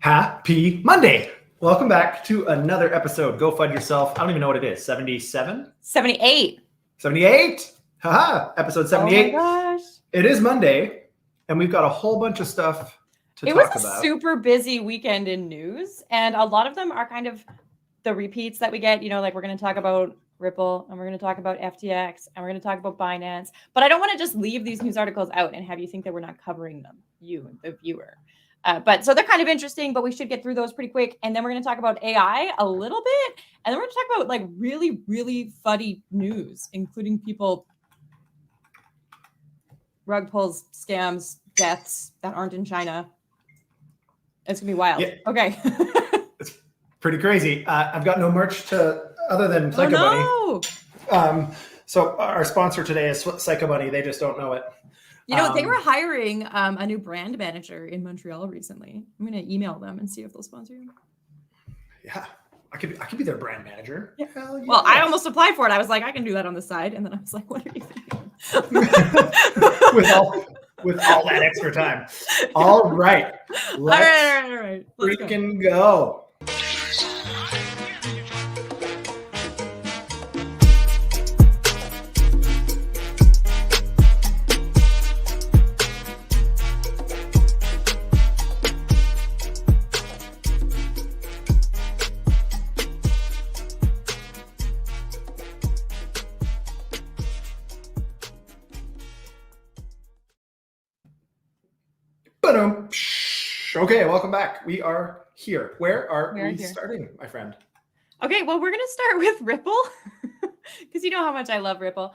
Happy Monday. Welcome back to another episode. Go FUD Yourself. I don't even know what it is. 77? 78. 78? Haha. Episode 78. Oh my gosh. It is Monday, and we've got a whole bunch of stuff to talk about. It was a super busy weekend in news, and a lot of them are kind of the repeats that we get. You know, like we're going to talk about Ripple, and we're going to talk about FTX, and we're going to talk about Binance. But I don't want to just leave these news articles out and have you think that we're not covering them, you, the viewer. But so they're kind of interesting, but we should get through those pretty quick. And then we're going to talk about AI a little bit. And then we're going to talk about like really, really funny news, including people, rug pulls, scams, deaths that aren't in China. It's going to be wild. Yeah. Okay. It's pretty crazy. I've got no merch other than Psycho Bunny. So our sponsor today is Psycho Bunny. They just don't know it. You know, they were hiring a new brand manager in Montreal recently. I'm going to email them and see if they'll sponsor you. Yeah, I could be their brand manager. Yeah. Hell yeah. Well, I almost applied for it. I was like, I can do that on the side. And then I was like, what are you thinking? with all that extra time. All right. Let's all right. Freaking go. Okay, welcome back. We are here. Where are we starting, my friend? Okay, well, we're going to start with Ripple because you know how much I love Ripple.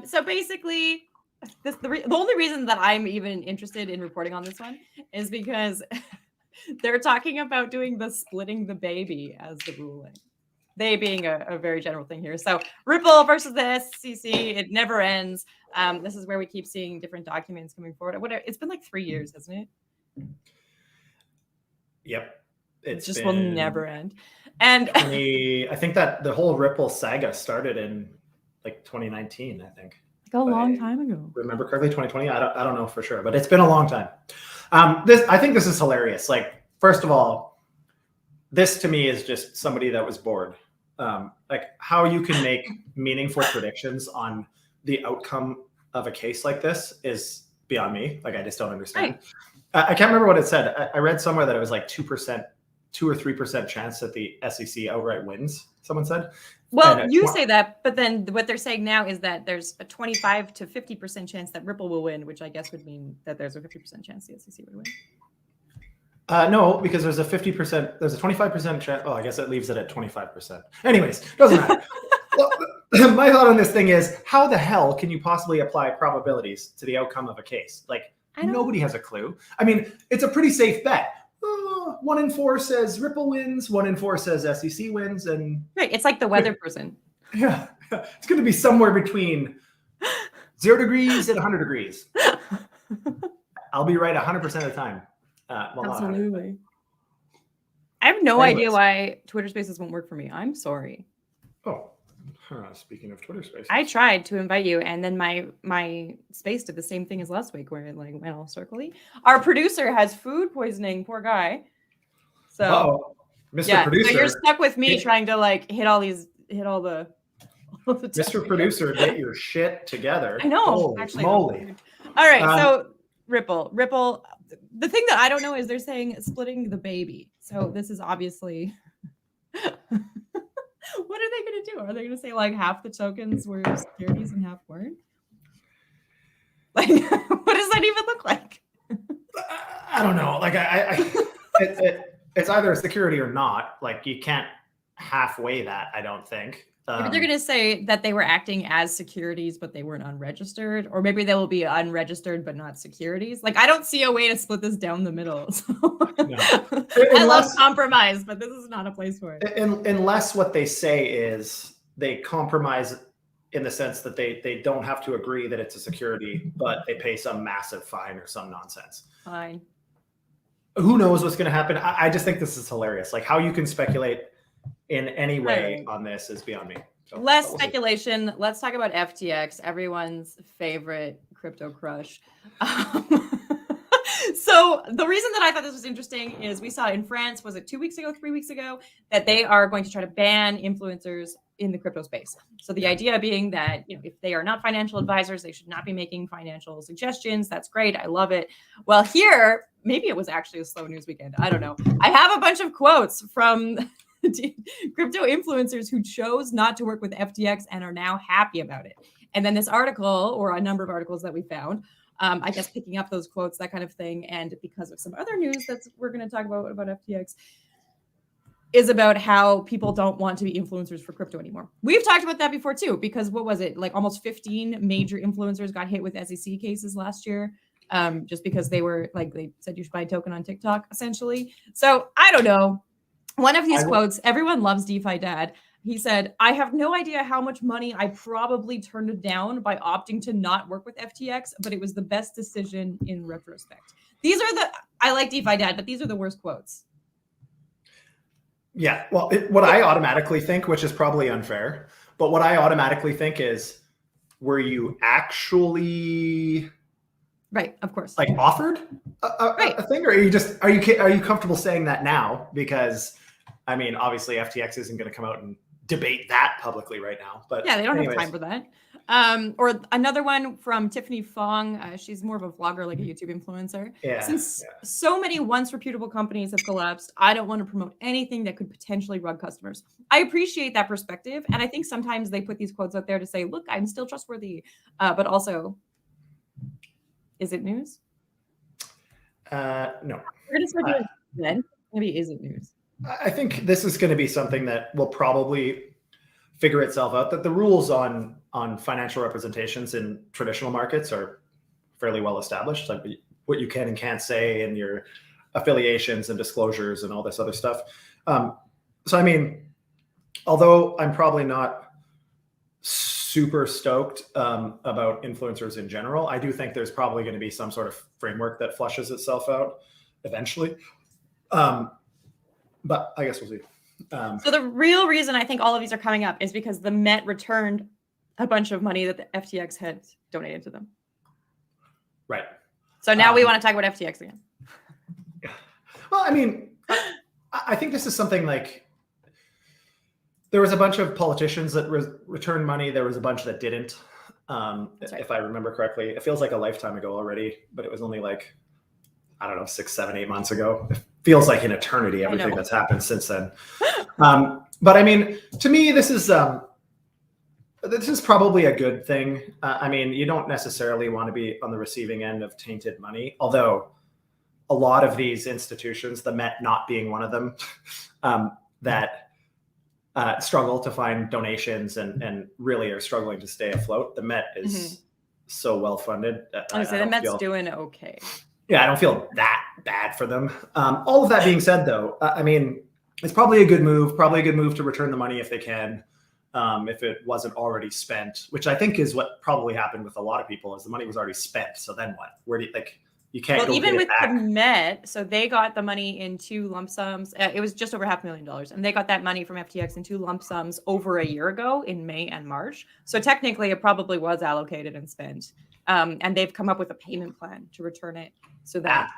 So basically, the only reason that I'm even interested in reporting on this one is because they're talking about doing the splitting the baby as the ruling. They being a very general thing here. So Ripple versus the SEC, it never ends. This is where we keep seeing different documents coming forward. It's been like 3 years, hasn't it? Yep. It just will never end. And I think that the whole Ripple saga started in like 2019, I think. Like a long time ago. Remember correctly, 2020? I don't know for sure, but it's been a long time. I think this is hilarious. Like, first of all, this to me is just somebody that was bored. Like how you can make meaningful predictions on the outcome of a case like this is beyond me. Like, I just don't understand. Right. I can't remember what it said. I read somewhere that it was like 2% or 3% chance that the SEC outright wins, someone said. Well, you say that, but then what they're saying now is that there's a 25 to 50% chance that Ripple will win, which I guess would mean that there's a 50% chance the SEC would win. No, because there's a 25% chance. Oh, I guess it leaves it at 25%. Anyways, doesn't matter. Well, my thought on this thing is, how the hell can you possibly apply probabilities to the outcome of a case? Like, nobody has a clue. I mean, it's a pretty safe bet. 1 in 4 says Ripple wins. 1 in 4 says SEC wins, and right. It's like the weather person. Yeah, it's going to be somewhere between 0 degrees and 100 degrees. I'll be right 100% of the time. Well, absolutely. I have no idea why Twitter Spaces won't work for me. I'm sorry. Oh. Speaking of Twitter Spaces, I tried to invite you, and then my space did the same thing as last week, where it like went all circly. Our producer has food poisoning, poor guy. So, Mr. Producer, so you're stuck with me trying to like hit all the Mr. Producer, get your shit together. I know, holy actually. moly. All right, so Ripple. The thing that I don't know is they're saying splitting the baby. So this is obviously. What are they going to do? Are they going to say like half the tokens were securities and half weren't? Like, what does that even look like? I don't know. Like, it's either a security or not. Like, you can't halfway that, I don't think. Maybe they're going to say that they were acting as securities, but they weren't unregistered. Or maybe they will be unregistered, but not securities. Like, I don't see a way to split this down the middle. So. No. I love compromise, but this is not a place for it. Unless what they say is they compromise in the sense that they don't have to agree that it's a security, but they pay some massive fine or some nonsense. Fine. Who knows what's going to happen? I just think this is hilarious. Like, how you can speculate in any way on this is beyond me. So, less speculation. Let's talk about FTX, everyone's favorite crypto crush. So the reason that I thought this was interesting is we saw in France, was it 2 weeks ago, 3 weeks ago, that they are going to try to ban influencers in the crypto space. So the idea being that, if they are not financial advisors, they should not be making financial suggestions. That's great. I love it. Well, here, maybe it was actually a slow news weekend. I don't know. I have a bunch of quotes from crypto influencers who chose not to work with FTX and are now happy about it. And then this article, or a number of articles that we found, I guess picking up those quotes, that kind of thing, and because of some other news that we're going to talk about FTX, is about how people don't want to be influencers for crypto anymore. We've talked about that before too, because what was it? Like almost 15 major influencers got hit with SEC cases last year, just because they said you should buy a token on TikTok, essentially. So I don't know. One of these quotes, everyone loves DeFi Dad. He said, "I have no idea how much money I probably turned down by opting to not work with FTX, but it was the best decision in retrospect." I like DeFi Dad, but these are the worst quotes. Yeah. Well, what I automatically think, which is probably unfair, but what I automatically think is, were you actually right? Of course, like offered a thing, or are you comfortable saying that now? Because I mean, obviously FTX isn't going to come out and debate that publicly right now, but yeah, they don't have time for that. Or another one from Tiffany Fong. She's more of a vlogger, like a YouTube influencer. Since so many once reputable companies have collapsed, I don't want to promote anything that could potentially rug customers. I appreciate that perspective. And I think sometimes they put these quotes out there to say, look, I'm still trustworthy. But also, is it news? No. We're going to start doing then. Maybe is it news? I think this is going to be something that will probably figure itself out, that the rules on financial representations in traditional markets are fairly well established, like what you can and can't say and your affiliations and disclosures and all this other stuff. So, I mean, although I'm probably not super stoked about influencers in general, I do think there's probably going to be some sort of framework that flushes itself out eventually. But I guess we'll see. So the real reason I think all of these are coming up is because the Met returned a bunch of money that the FTX had donated to them. Right. So now we want to talk about FTX again. Well, I mean, I think this is something like, there was a bunch of politicians that returned money. There was a bunch that didn't, if I remember correctly. It feels like a lifetime ago already, but it was only like, I don't know, 6, 7, 8 months ago. It feels like an eternity, everything that's happened since then. But I mean, to me, this is probably a good thing. I mean, you don't necessarily want to be on the receiving end of tainted money, although a lot of these institutions, the Met not being one of them, that struggle to find donations and really are struggling to stay afloat. The Met is so well funded. Honestly, the Met's doing okay. Yeah, I don't feel that bad for them. All of that being said, though, I mean, it's probably a good move to return the money if they can, if it wasn't already spent, which I think is what probably happened with a lot of people, is the money was already spent. So then what? Where do you like? You can't go even get with it back. the Met, so they got the money in 2 lump sums. It was just over $500,000, and they got that money from FTX in 2 lump sums over a year ago in May and March. So technically, it probably was allocated and spent. And they've come up with a payment plan to return it. So that,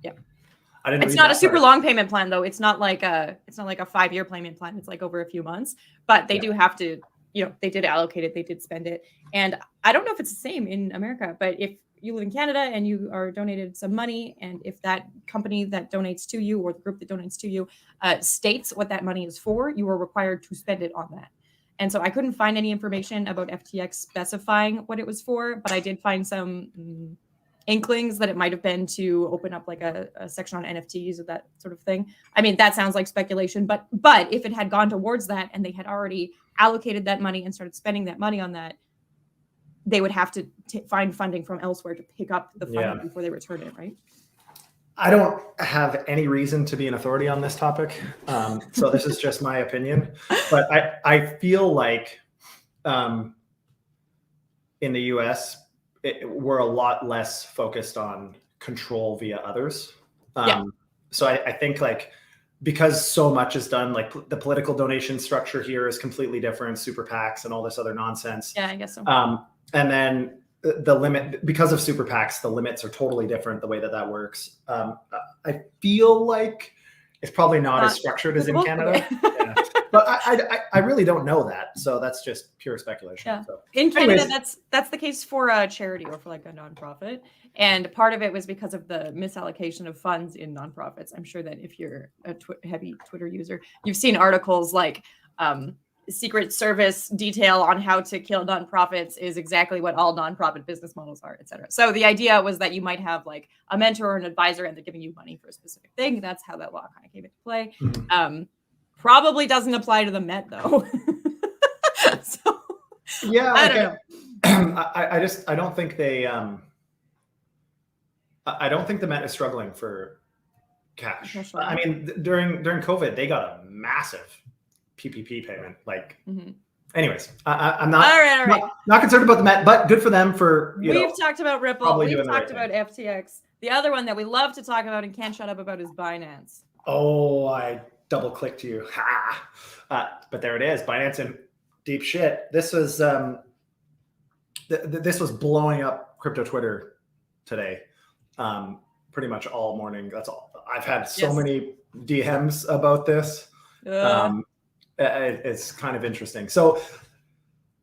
it's not a super long payment plan though. It's not like a 5-year payment plan. It's like over a few months, but they do have to, they did allocate it, they did spend it. And I don't know if it's the same in America, but if you live in Canada and you are donated some money, and if that company that donates to you or the group that donates to you states what that money is for, you are required to spend it on that. And so I couldn't find any information about FTX specifying what it was for, but I did find some inklings that it might have been to open up like a section on NFTs or that sort of thing. I mean, that sounds like speculation, but if it had gone towards that and they had already allocated that money and started spending that money on that, they would have to find funding from elsewhere to pick up the funding before they return it, right? I don't have any reason to be an authority on this topic. So this is just my opinion, but I feel like in the US, we're a lot less focused on control via others. So I think like, because so much is done, like the political donation structure here is completely different, super PACs and all this other nonsense. Yeah, I guess so. And then the limit, because of super PACs, the limits are totally different, the way that works. I feel like it's probably not as structured as in Canada. Yeah. But I really don't know that. So that's just pure speculation. Yeah. So, in Canada, anyways, that's the case for a charity or for like a nonprofit. And part of it was because of the misallocation of funds in nonprofits. I'm sure that if you're a heavy Twitter user, you've seen articles like Secret Service detail on how to kill nonprofits is exactly what all nonprofit business models are, et cetera. So the idea was that you might have like a mentor or an advisor and they're giving you money for a specific thing. That's how that law kind of came into play. Mm-hmm. Probably doesn't apply to the Met though. So yeah, I don't know. I don't think they I don't think the Met is struggling for cash. I mean, during COVID, they got a massive PPP payment. Like, anyways, I'm not, all right. not concerned about the Met, but good for them for, we've talked about Ripple. We've talked about right FTX. The other one that we love to talk about and can't shut up about is Binance. Oh, I double clicked you. But there it is. Binance in deep shit. This was this was blowing up crypto Twitter today. Pretty much all morning. That's all. I've had so many DMs about this. It's kind of interesting. So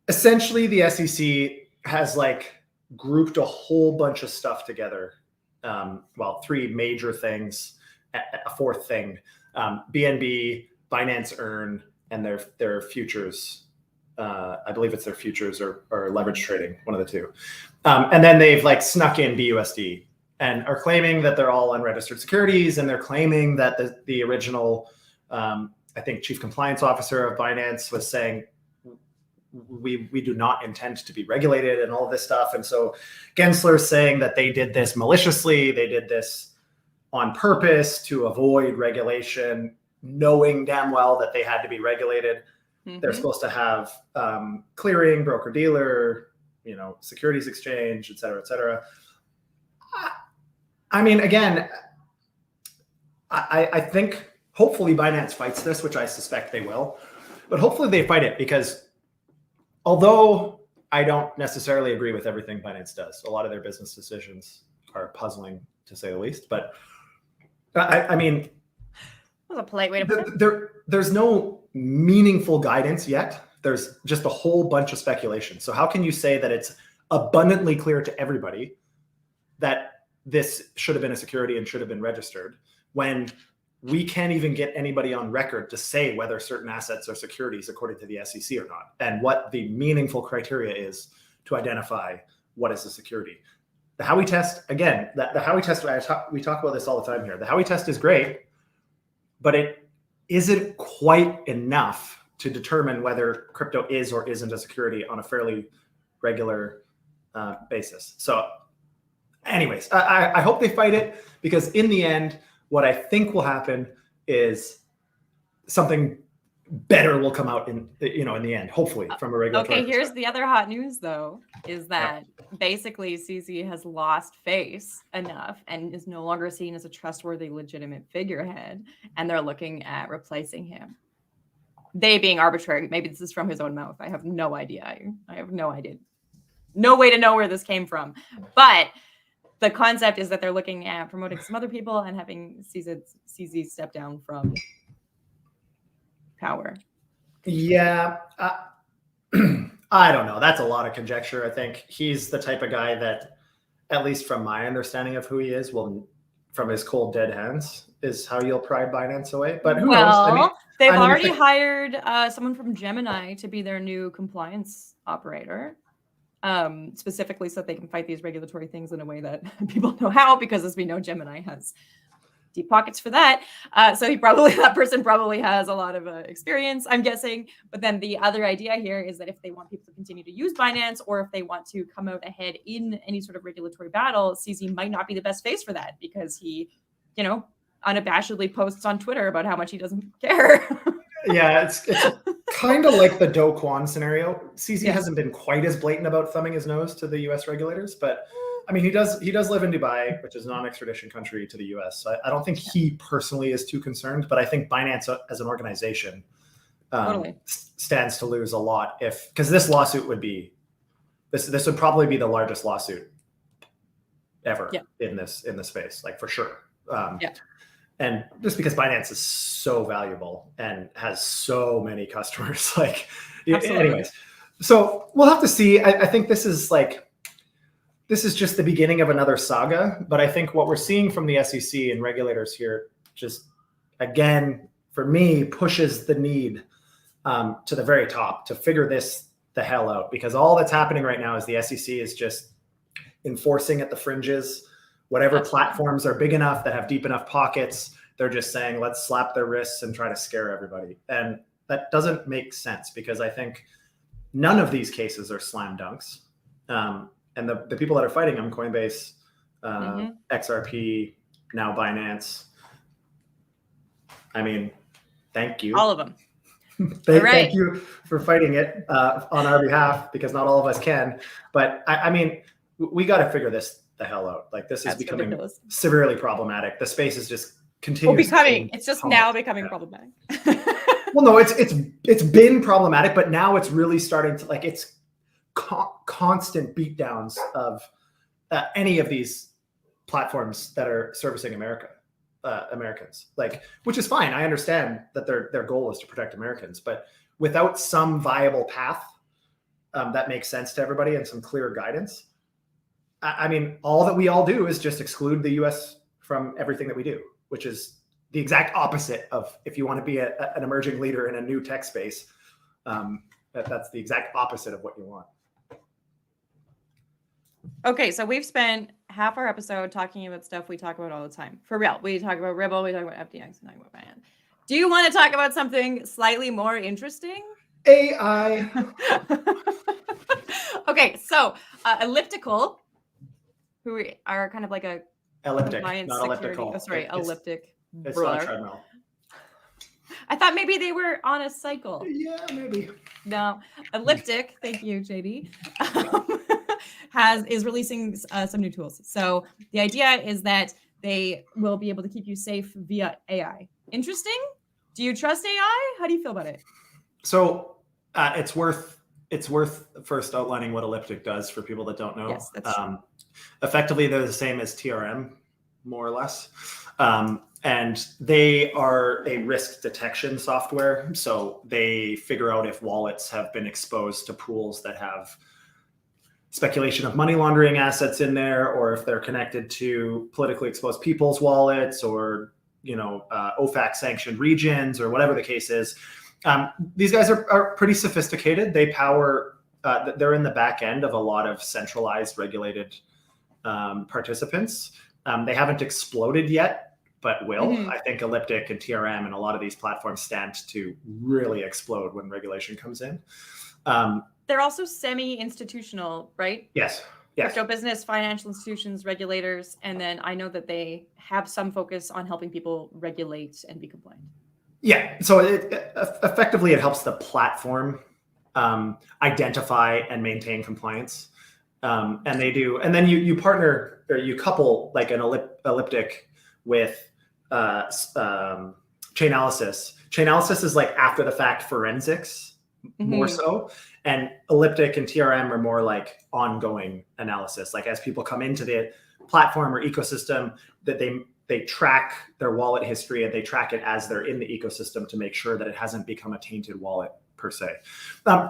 essentially the SEC has like grouped a whole bunch of stuff together. Well, three major things, a fourth thing, BNB, Binance Earn, and their futures. I believe it's their futures or leverage trading, one of the two. And then they've like snuck in BUSD and are claiming that they're all unregistered securities. And they're claiming that the original, I think, chief compliance officer of Binance was saying, we do not intend to be regulated and all of this stuff. And so Gensler's saying that they did this maliciously. They did this on purpose to avoid regulation, knowing damn well that they had to be regulated. They're supposed to have clearing, broker dealer, securities exchange, et cetera, et cetera. I mean, again, I think hopefully Binance fights this, which I suspect they will, but hopefully they fight it, because although I don't necessarily agree with everything Binance does, a lot of their business decisions are puzzling to say the least, but I mean, that was a polite way to put it. There's no meaningful guidance yet. There's just a whole bunch of speculation. So how can you say that it's abundantly clear to everybody that this should have been a security and should have been registered, when we can't even get anybody on record to say whether certain assets are securities according to the SEC or not, and what the meaningful criteria is to identify what is a security? The Howey test, again, the Howey test, we talk about this all the time here. The Howey test is great, but it isn't quite enough to determine whether crypto is or isn't a security on a fairly regular basis. So anyways, I hope they fight it, because in the end, what I think will happen is something better will come out in the end, hopefully, from a regulatory Okay, here's the other hot news, though, is that basically CZ has lost face enough and is no longer seen as a trustworthy, legitimate figurehead, and they're looking at replacing him. They being arbitrary. Maybe this is from his own mouth. I have no idea. I have no idea. No way to know where this came from. But the concept is that they're looking at promoting some other people and having CZ step down from power. Yeah. I don't know. That's a lot of conjecture. I think he's the type of guy that, at least from my understanding of who he is, will, from his cold dead hands, is how you'll pry Binance away. But who knows? I mean, they've already hired someone from Gemini to be their new compliance operator. Specifically so that they can fight these regulatory things in a way that people know how, because as we know, Gemini has deep pockets for that. So that person probably has a lot of experience, I'm guessing. But then the other idea here is that if they want people to continue to use Binance, or if they want to come out ahead in any sort of regulatory battle, CZ might not be the best face for that, because he, unabashedly posts on Twitter about how much he doesn't care. Yeah, it's kind of like the Do Kwon scenario. CZ hasn't been quite as blatant about thumbing his nose to the U.S. regulators, but I mean, he does live in Dubai, which is a non-extradition country to the U.S. So I don't think he personally is too concerned, but I think Binance as an organization stands to lose a lot because this lawsuit would be This would probably be the largest lawsuit ever Yeah. in this space, like for sure. Yeah. And just because Binance is so valuable and has so many customers, like, Absolutely. anyways. So we'll have to see. I think this is just the beginning of another saga. But I think what we're seeing from the SEC and regulators here, just again, for me, pushes the need to the very top to figure this the hell out, because all that's happening right now is the SEC is just enforcing at the fringes. Whatever platforms are big enough that have deep enough pockets, they're just saying, let's slap their wrists and try to scare everybody. And that doesn't make sense, because I think none of these cases are slam dunks. And the people that are fighting them, Coinbase, XRP, now Binance, I mean, thank you. All of them. Thank you for fighting it on our behalf, because not all of us can. But I mean, we got to figure this the hell out. Like, this is becoming ridiculous. Severely problematic. The space is just continuing. It's just now becoming problematic. Well, no, it's been problematic, but now it's really starting to, like, it's constant beatdowns of any of these platforms that are servicing Americans, like, which is fine. I understand that their goal is to protect Americans, but without some viable path that makes sense to everybody and some clear guidance, I mean, all that we all do is just exclude the US from everything that we do, which is the exact opposite of, if you want to be an emerging leader in a new tech space, that's the exact opposite of what you want. Okay, so we've spent half our episode talking about stuff we talk about all the time. For real. We talk about Ripple, we talk about FTX, we talk about Binance. Do you want to talk about something slightly more interesting? AI. Okay, so Elliptical, who are kind of like a elliptic, not elliptical. Oh, sorry, elliptic. It's not a treadmill. I thought maybe they were on a cycle. Yeah, maybe. No, Elliptic. Thank you, JD. is releasing some new tools. So the idea is that they will be able to keep you safe via AI. Interesting. Do you trust AI? How do you feel about it? So it's worth first outlining what Elliptic does for people that don't know. Yes, that's true. Effectively, they're the same as TRM, more or less. And they are a risk detection software. So they figure out if wallets have been exposed to pools that have speculation of money laundering assets in there, or if they're connected to politically exposed people's wallets, or, OFAC sanctioned regions, or whatever the case is. These guys are pretty sophisticated. They they're in the back end of a lot of centralized regulated participants. They haven't exploded yet, but will. Mm-hmm. I think Elliptic and TRM and a lot of these platforms stand to really explode when regulation comes in. They're also semi-institutional, right? Yes. Crypto business, financial institutions, regulators, and then I know that they have some focus on helping people regulate and be compliant. Yeah, so effectively it helps the platform identify and maintain compliance. And they do, and then you partner, or you couple like an Elliptic with Chainalysis. Chainalysis is like after the fact forensics, more so, and Elliptic and TRM are more like ongoing analysis. Like, as people come into the platform or ecosystem, that they track their wallet history, and they track it as they're in the ecosystem to make sure that it hasn't become a tainted wallet per se.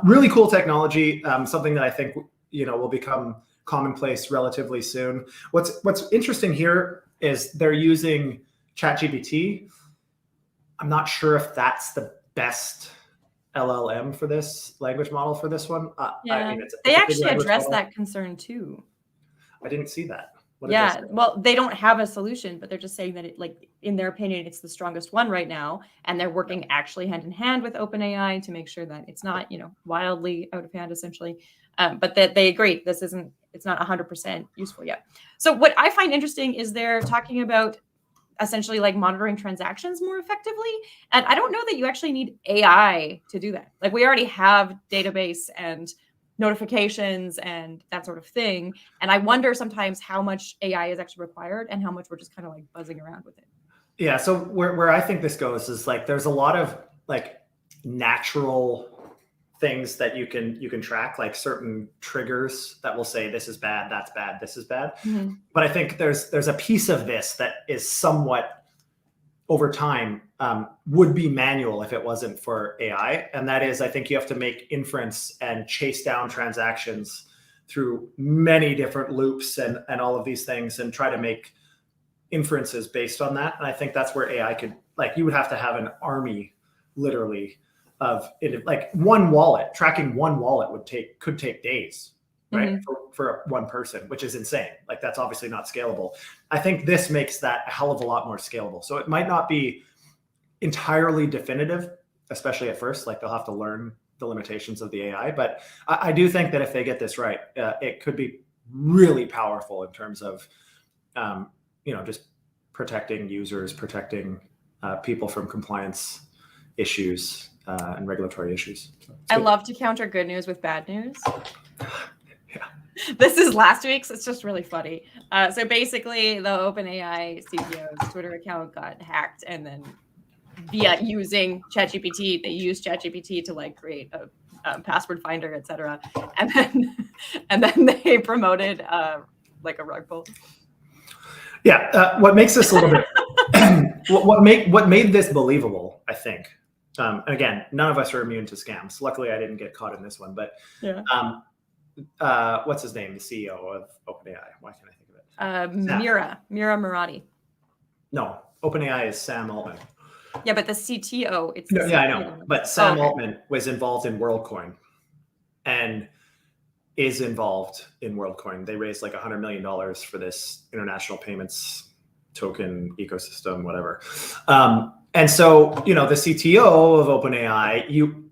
Really cool technology, something that I think will become commonplace relatively soon. What's interesting here is they're using ChatGPT. I'm not sure if that's the best LLM for this language model for this one. They actually address that concern too. I didn't see that. Well, they don't have a solution, but they're just saying that in their opinion, it's the strongest one right now, and they're working actually hand in hand with OpenAI to make sure that it's not wildly out of hand, essentially. But that they agree it's not 100% useful yet. So what I find interesting is they're talking about essentially like monitoring transactions more effectively. And I don't know that you actually need AI to do that. Like, we already have database and notifications and that sort of thing. And I wonder sometimes how much AI is actually required and how much we're just kind of like buzzing around with it. Yeah. So where I think this goes is like, there's a lot of like natural things that you can track, like certain triggers that will say this is bad, that's bad, this is bad. Mm-hmm. But I think there's a piece of this that is somewhat over time would be manual if it wasn't for AI. And that is, I think you have to make inference and chase down transactions through many different loops and all of these things and try to make inferences based on that. And I think that's where AI could, like, you would have to have an army literally of it, like one wallet, tracking one wallet could take days, right? Mm-hmm. For one person, which is insane. Like, that's obviously not scalable. I think this makes that a hell of a lot more scalable. So it might not be entirely definitive, especially at first, like they'll have to learn the limitations of the AI. But I do think that if they get this right, it could be really powerful in terms of, just protecting users, protecting people from compliance issues and regulatory issues. So I love to counter good news with bad news. Yeah. This is last week's. It's just really funny. So basically, the OpenAI CEO's Twitter account got hacked, and then via using ChatGPT, they used ChatGPT to like create a password finder, etc. And then they promoted like a rug pull. Yeah. What makes this a little bit what made this believable, I think. And again, none of us are immune to scams. Luckily, I didn't get caught in this one. But yeah. What's his name? The CEO of OpenAI. Why can't I think of it? Mira Murati. No, OpenAI is Sam Altman. Yeah, but the CTO. It's no, yeah, I know. But Sam Altman was involved in WorldCoin, and is involved in WorldCoin. They raised like $100 million for this international payments token ecosystem, whatever. And so, the CTO of OpenAI,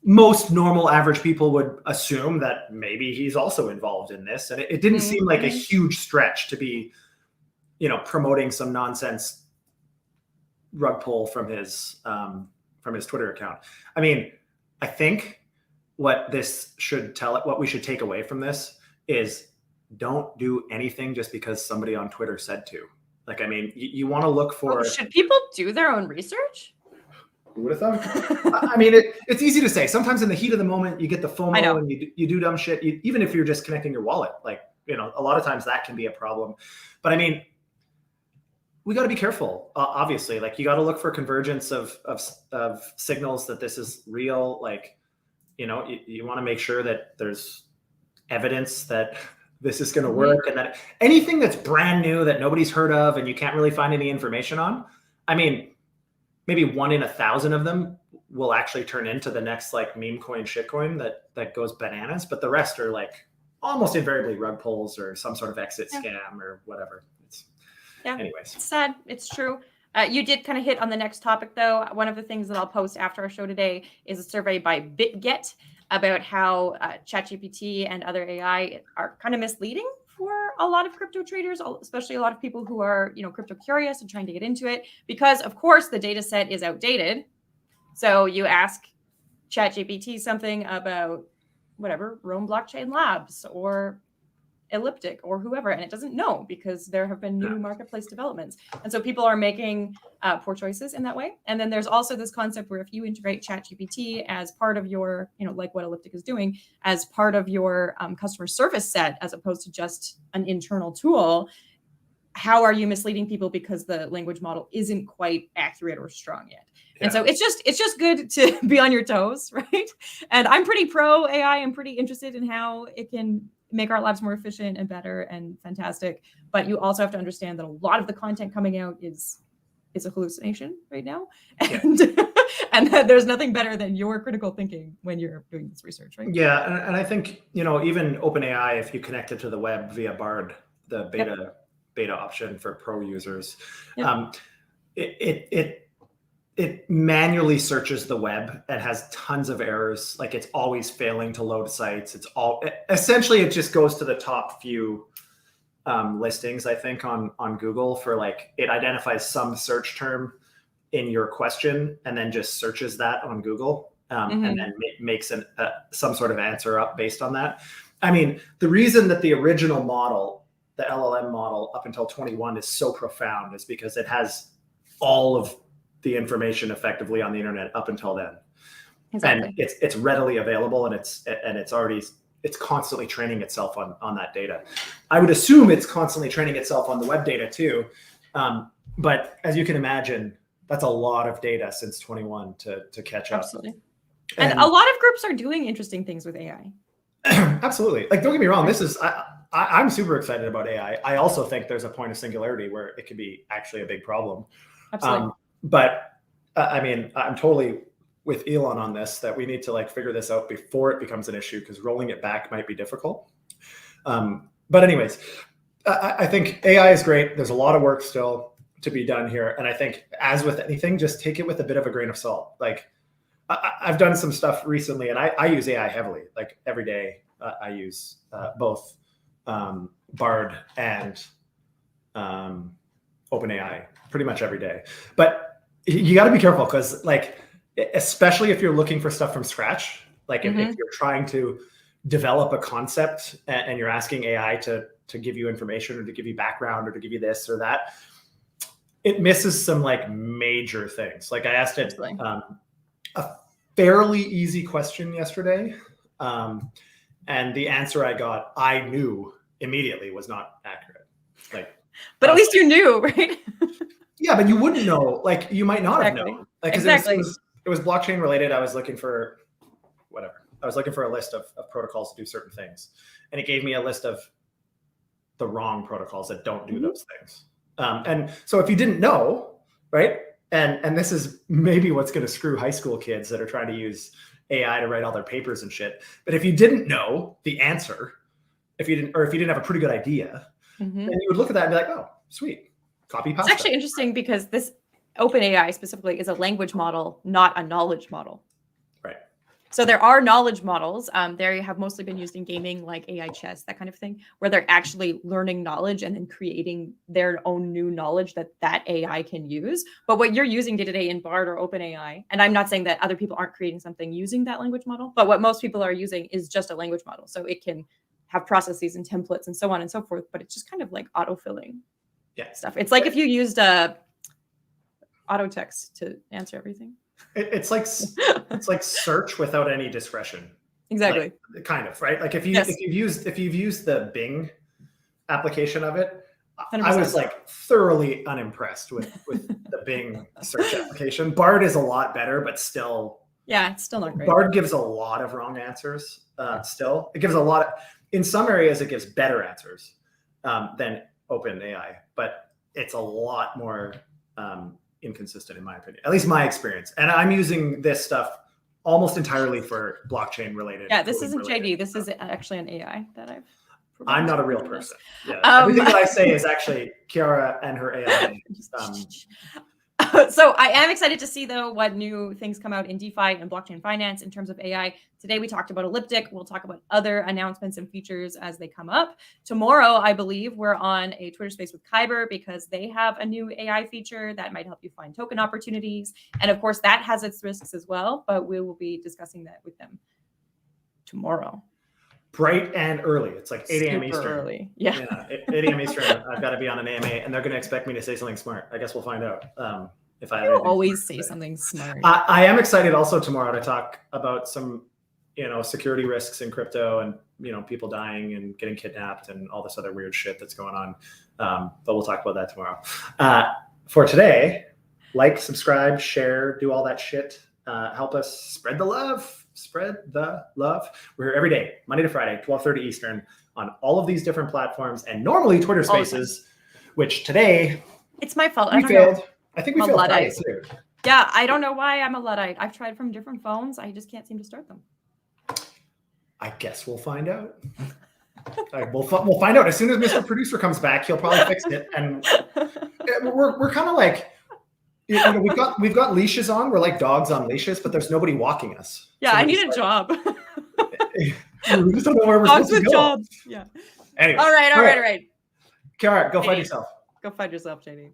most normal average people would assume that maybe he's also involved in this. And it didn't seem like a huge stretch to be, promoting some nonsense rug pull from his Twitter account. I mean, I think what we should take away from this is don't do anything just because somebody on Twitter said to. Like, I mean, you want to look for. Should people do their own research? Who would have thought? I mean, it's easy to say. Sometimes in the heat of the moment, you get the FOMO and you do dumb shit. Even if you're just connecting your wallet, like, a lot of times that can be a problem. But I mean, we got to be careful. Obviously, like, you got to look for convergence of signals that this is real. Like, you want to make sure that there's evidence that this is going to work, and that anything that's brand new that nobody's heard of and you can't really find any information on, I mean, maybe 1 in 1,000 of them will actually turn into the next like meme coin, shit coin that goes bananas. But the rest are like almost invariably rug pulls or some sort of exit scam or whatever. Anyways, it's sad. It's true. You did kind of hit on the next topic, though. One of the things that I'll post after our show today is a survey by BitGet about how ChatGPT and other AI are kind of misleading for a lot of crypto traders, especially a lot of people who are, crypto curious and trying to get into it, because of course the data set is outdated. So you ask ChatGPT something about whatever, Rome Blockchain Labs or Elliptic or whoever, and it doesn't know because there have been new marketplace developments. And so people are making poor choices in that way. And then there's also this concept where if you integrate ChatGPT as part of your, like what Elliptic is doing, as part of your customer service set, as opposed to just an internal tool, how are you misleading people because the language model isn't quite accurate or strong yet? And so it's just good to be on your toes, right? And I'm pretty pro AI. I'm pretty interested in how it can make our lives more efficient and better and fantastic. But you also have to understand that a lot of the content coming out is a hallucination right now. And and that there's nothing better than your critical thinking when you're doing this research, right? Yeah. And I think, even OpenAI, if you connect it to the web via Bard, the beta option for pro users, it manually searches the web and has tons of errors. Like, it's always failing to load sites. Essentially it just goes to the top few listings, I think, on Google for like, it identifies some search term in your question and then just searches that on Google and then makes some sort of answer up based on that. I mean, the reason that the original model, the LLM model up until 21 is so profound is because it has all of the information effectively on the internet up until then. Exactly. And it's readily available, and it's constantly training itself on that data. I would assume it's constantly training itself on the web data too. But as you can imagine, that's a lot of data since 21 to catch up. Absolutely. And a lot of groups are doing interesting things with AI. Absolutely. Like, don't get me wrong. I'm super excited about AI. I also think there's a point of singularity where it could be actually a big problem. Absolutely. But I mean, I'm totally with Elon on this, that we need to like figure this out before it becomes an issue, because rolling it back might be difficult. But anyways, I think AI is great. There's a lot of work still to be done here. And I think, as with anything, just take it with a bit of a grain of salt. Like, I've done some stuff recently, and I use AI heavily. Like every day, I use both Bard and OpenAI pretty much every day. But you got to be careful, because like, especially if you're looking for stuff from scratch, like if you're trying to develop a concept and you're asking AI to give you information, or to give you background, or to give you this or that, it misses some like major things. Like I asked it a fairly easy question yesterday, and the answer I got, I knew immediately was not accurate. Like, but at least you knew, right? Yeah, but you wouldn't know. Like, you might not have known. Like, exactly. It was blockchain related. I was looking for whatever. I was looking for a list of protocols to do certain things, and it gave me a list of the wrong protocols that don't do those things. And so if you didn't know, right? And this is maybe what's going to screw high school kids that are trying to use AI to write all their papers and shit. But if you didn't know the answer, if you didn't have a pretty good idea, then you would look at that and be like, oh, sweet, copy pasta. It's actually interesting, because this OpenAI specifically is a language model, not a knowledge model. Right. So there are knowledge models. They have mostly been used in gaming, like AI chess, that kind of thing, where they're actually learning knowledge and then creating their own new knowledge that AI can use. But what you're using day to day in Bard or OpenAI, and I'm not saying that other people aren't creating something using that language model, but what most people are using is just a language model. So it can have processes and templates and so on and so forth, but it's just kind of like autofilling stuff. It's like if you used auto text to answer everything. It's like search without any discretion. Exactly. Like, kind of, right? Like if you've used the Bing application of it, 100%. I was like thoroughly unimpressed with the Bing search application. Bard is a lot better, but still. Yeah, it's still not great. Bard gives a lot of wrong answers. Still, it gives a lot of. In some areas, it gives better answers than OpenAI, but it's a lot more inconsistent, in my opinion, at least my experience. And I'm using this stuff almost entirely for blockchain related. Yeah, this isn't JD. This is actually an AI that I've. I'm not a real person. Yeah, everything that I say is actually Ceara and her AI. So I am excited to see, though, what new things come out in DeFi and blockchain finance in terms of AI. Today, we talked about Elliptic. We'll talk about other announcements and features as they come up. Tomorrow, I believe, we're on a Twitter space with Kyber, because they have a new AI feature that might help you find token opportunities. And of course, that has its risks as well, but we will be discussing that with them tomorrow. Bright and early. It's like 8 a.m. Eastern. Early. Yeah. 8 a.m. Eastern. I've got to be on an AMA, and they're going to expect me to say something smart. I guess we'll find out. If I always say something smart. I am excited also tomorrow to talk about some, security risks in crypto, and people dying and getting kidnapped and all this other weird shit that's going on. But we'll talk about that tomorrow. For today, like, subscribe, share, do all that shit. Help us spread the love. Spread the love. We're here every day, Monday to Friday, 12:30 Eastern, on all of these different platforms, and normally Twitter Spaces, which today it's my fault. We failed. I think we failed Friday too. Yeah, I don't know why I'm a Luddite. I've tried from different phones. I just can't seem to start them. I guess we'll find out. We'll find out as soon as Mr. Producer comes back. He'll probably fix it, and we're kind of like. We've got leashes on. We're like dogs on leashes, but there's nobody walking us. Yeah, so I need a job. We just don't know where we're dogs supposed to go. Jobs. Yeah. Anyway. All right. Ceara, go find yourself. Go find yourself, JD.